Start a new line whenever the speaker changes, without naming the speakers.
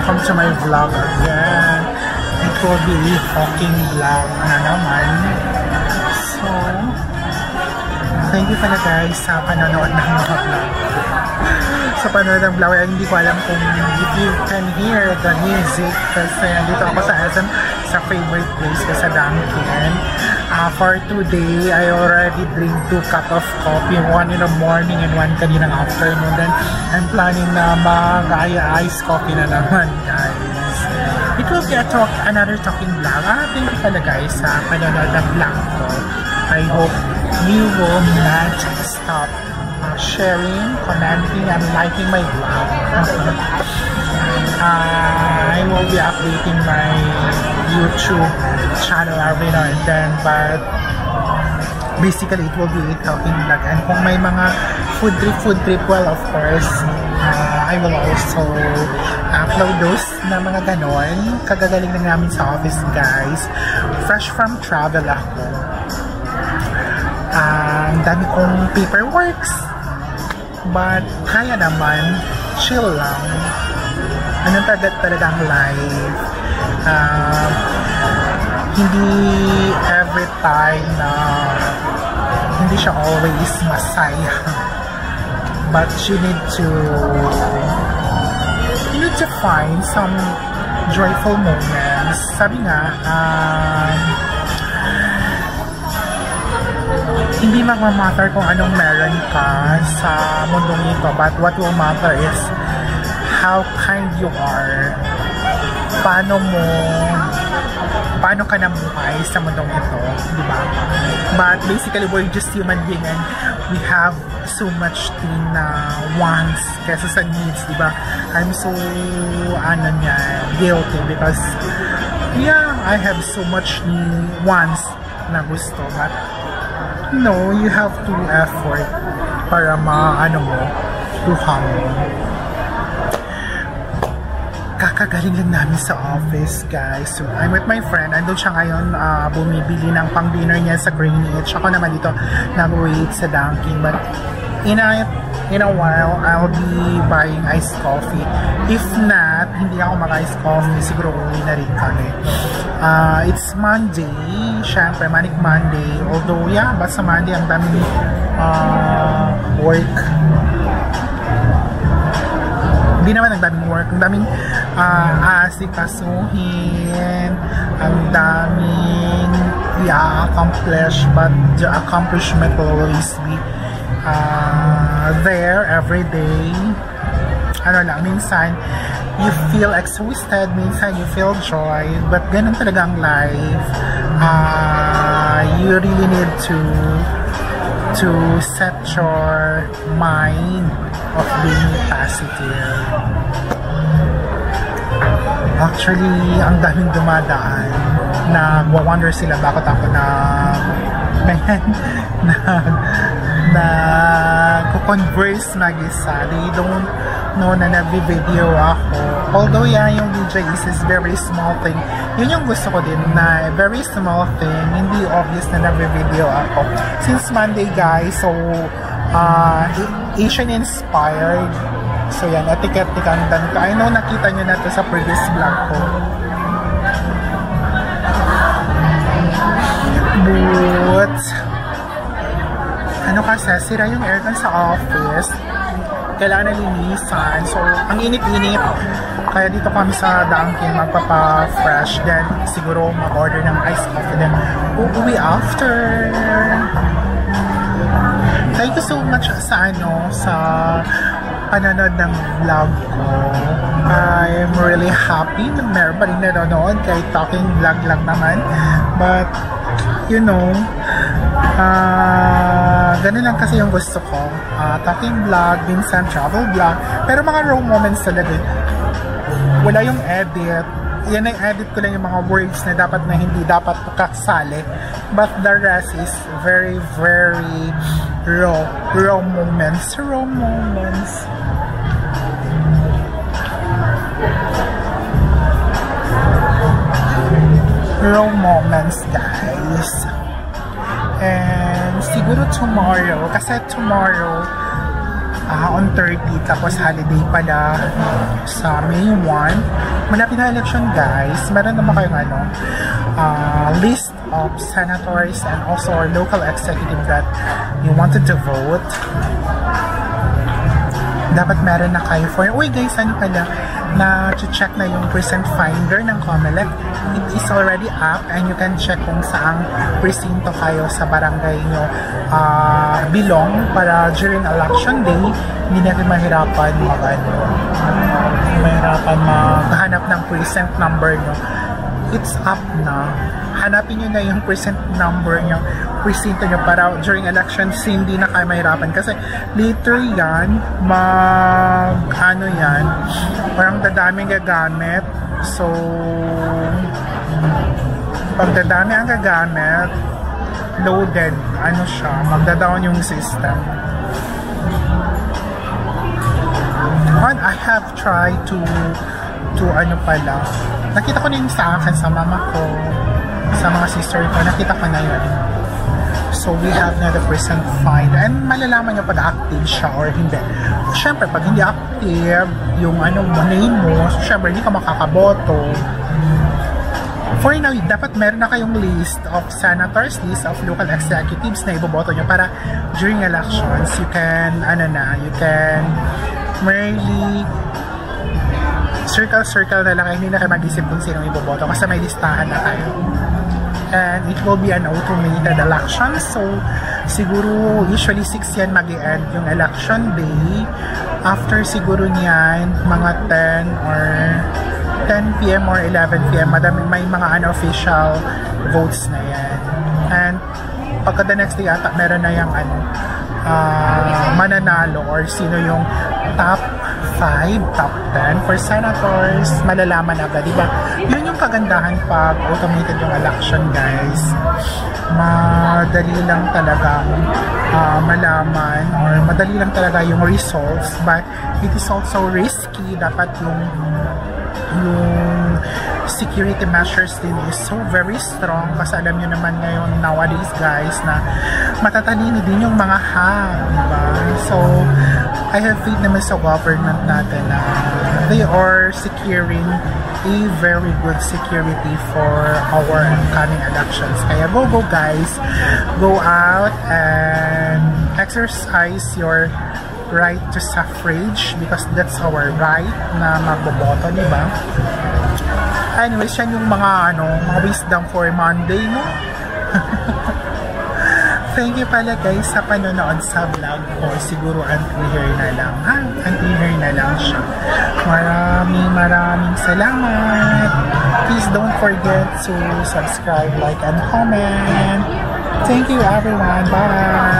welcome to my vlog again. It will be a talking vlog na naman. So, thank you pala guys sa panonood ng mga vlog. Sa panonood ng vlog, hindi ko alam kung if you can hear the music kasi dito ako sa SM, sa favorite place ko sa Dunkin. For today, I already drink 2 cups of coffee, 1 in the morning and 1 kaninang afternoon. Then, I'm planning na mag-ice coffee na naman, guys. It will be another talking vlog. Thank you pala guys sa panonood ng vlog ko. I hope you will not stop sharing, commenting, and liking my vlog. I will be updating my YouTube channel every now and then, but basically it will be a talking vlog. And kung may mga food trip, well, of course, I will also upload those na mga ganon. Kagagaling lang namin sa office, guys. Fresh from travel ako. Ang dami kong paperworks, but kaya naman, chill lang. Anong talagang life. Hindi every time na hindi siya always masaya. But you need to find some joyful moments. Sabi nga, hindi magmamatter kung anong meron ka sa mundong ito, but what will matter is how kind you are. Paano ka namuhay sa mundong ito, di ba? But basically, we're just human being and we have so much thing na wants kesa sa needs, di ba? I'm so, guilty because, yeah, I have so much wants na gusto, but, you have to effort para tuha mo. Kakagaling lang namin sa office, guys. So, I'm with my friend. Andun siya ngayon, bumibili ng pang-dinner niya sa Green Edge. Ako naman dito, nag-wait sa Dunkin'. But, in a while, I'll be buying iced coffee. If not, hindi ako mag-iced coffee. Siguro uwi na rin kami. It's Monday. Siyempre, Manic Monday. Although, yeah, basta Monday, ang daming work. Hindi naman ang daming work. Ang daming asikasuhin. Ang daming i-accomplish. But the accomplishment will always be there every day. Minsan you feel exhausted, minsan you feel joy, but ganun talaga ang life. You really need to set your mind of being positive. Actually, ang daming dumadaan na wonder sila bakit ako converse mag-isa. They don't know na nag-video ako. Although yung DJ is very small thing. Yun yung gusto ko din na very small thing. Hindi obvious na nag-video ako. Since Monday, guys, so Asian inspired. So yan, etiket-tikandan ko. I know nakita nyo na to sa previous vlog ko. But kasi sira yung aircon sa office, kailangan nalinisan. So ang init-init, kaya dito kami sa Dunkin' magpapa-fresh, then siguro mag-order ng iced coffee, then uuwi after. Thank you so much sa panonood ng vlog ko. I'm really happy na meron pa rin nanonood kahit talking vlog lang naman, but ganun lang kasi yung gusto ko. Talking vlog, minsan travel vlog, pero mga raw moments talaga. Wala yung edit. Yan ang edit ko lang yung mga words na hindi dapat kasali. But the rest is very, very raw moments. Raw moments. Raw moments, guys. And siguro tomorrow, kasi tomorrow on 30, tapos holiday pala sa May 1. malapit na election guys, meron naman kayong list of senators and also our local executive that you wanted to vote. Dapat meron na kayo for, uy guys, ano pala, na-check na yung present finder ng COMELEC. It is already up and you can check kung saang presinto kayo sa barangay nyo belong para during election day, hindi natin mahirapan maghanap ng present number nyo. It's up na. Hanapin nyo na yung present number nyo, presinto nyo para during elections hindi na kayo mahirapan kasi later yan parang dadaming gagamit. So pag dadami ang gagamit, loaded magda-down yung system. And I have tried to nakita ko na yung sa akin, sa mama ko, sa mga sister ko, nakita ko na yun. So we have na the present find and malalaman nyo pag active siya or hindi. Siyempre pag hindi active yung name mo, siyempre hindi ka makakaboto. For now, dapat meron na kayong list of senators, list of local executives na iboboto nyo para during elections you can merely circle na lang, hindi na kayo mag-isip kung sino iboboto kasi may listahan na kayo. And it will be an automated election. So, siguro, usually 6 yan mag-i-end yung election day. After siguro niyan, mga 10 p.m. or 11 p.m. may mga unofficial votes na yan. And pagka the next day ata, meron na yung mananalo or sino yung top 5, top 10 for senators, malalaman agad, diba? Yun yung kagandahan pag automated yung election, guys. Madali lang talaga malaman or madali lang talaga yung results, but it is also risky. Dapat yung security measures din is so very strong kasi alam nyo naman ngayon nowadays guys na matatalino din yung mga hack, diba? So I have faith naman sa government natin na they are securing a very good security for our upcoming elections. Kaya go guys, go out and exercise your right to suffrage because that's our right na magboboto, diba? Anyways, yan yung mga wisdom for Monday, no? Thank you pala guys sa panonood sa vlog ko. Siguro until here na lang. Until here na lang siya. Maraming salamat. Please don't forget to subscribe, like, and comment. Thank you everyone. Bye!